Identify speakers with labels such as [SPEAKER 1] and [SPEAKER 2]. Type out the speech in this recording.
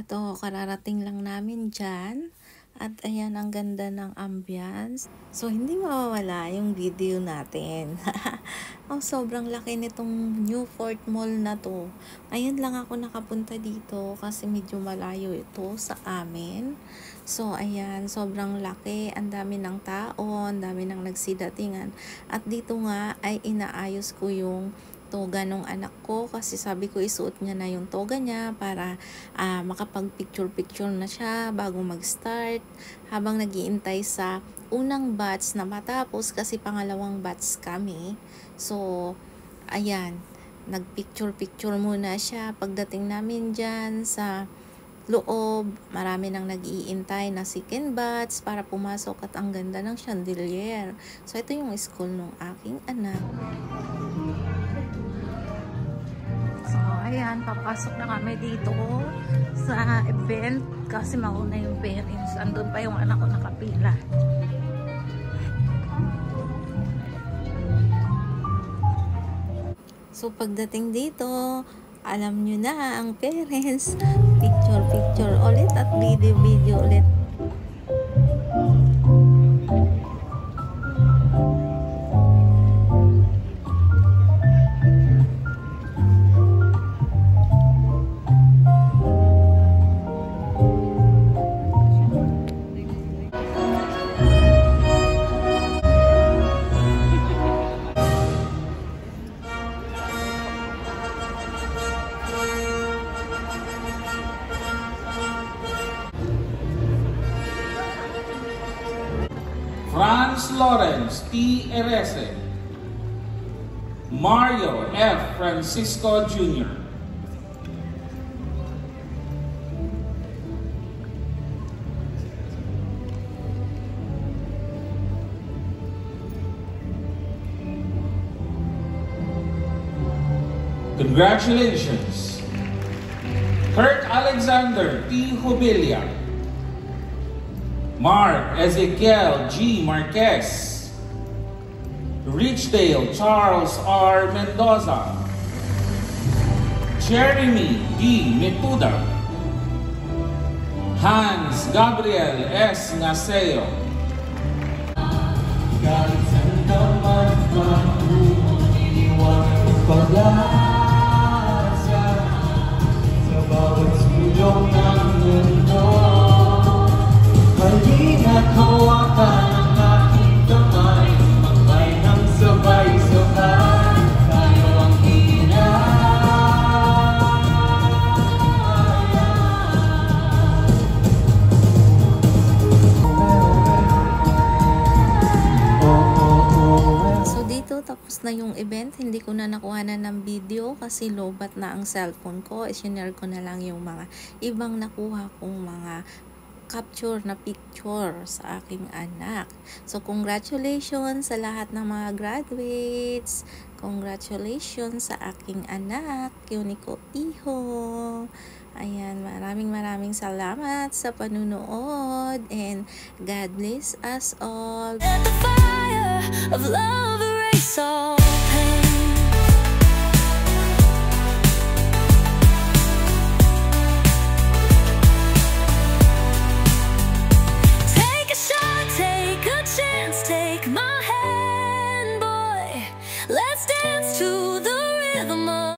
[SPEAKER 1] Eto, kararating lang namin dyan. At ayan, ang ganda ng ambience. So, hindi mawawala yung video natin. Oh, sobrang laki nitong Newport Mall na to. Ayun lang ako nakapunta dito kasi medyo malayo ito sa amin. So, ayan, sobrang laki. Ang dami ng tao, ang dami ng nagsidatingan. At dito nga ay inaayos ko yung toga ng anak ko kasi sabi ko isuot niya na yung toga niya para makapag picture na siya bago mag-start habang nagiintay sa unang batch na matapos kasi pangalawang batch kami. So, ayan, nag-picture muna siya. Pagdating namin dyan sa loob, marami nang nag-iintay na second batch para pumasok at ang ganda ng chandelier. So, ito yung school ng aking anak. Ayan, papasok na kami dito sa event kasi mauna yung parents. Andun pa yung anak ko nakapila. So, pagdating dito, alam nyo na ang parents. Picture ulit at video ulit.
[SPEAKER 2] Franz Lawrence T. Erese, Mario F. Francisco Jr., Congratulations, Kurt Alexander T. Hubilia, Mark Ezekiel G. Marquez, Richdale Charles R. Mendoza, Jeremy D. Metuda, Hans Gabriel S. Naseo, sa bawat sulong ng mundo. Halina't hawakan ang aking kamay, makay ng sabay-sabay, tayo ang
[SPEAKER 1] So dito tapos na yung event. Hindi ko na nakuhanan ng video kasi lobat na ang cellphone ko. I-share ko na lang yung mga ibang nakuha kong mga capture na picture sa aking anak. So, congratulations sa lahat ng mga graduates. Congratulations sa aking anak, Yuniko Iho. Ayan, maraming salamat sa panunood and God bless us all.
[SPEAKER 3] Let the fire of love erase all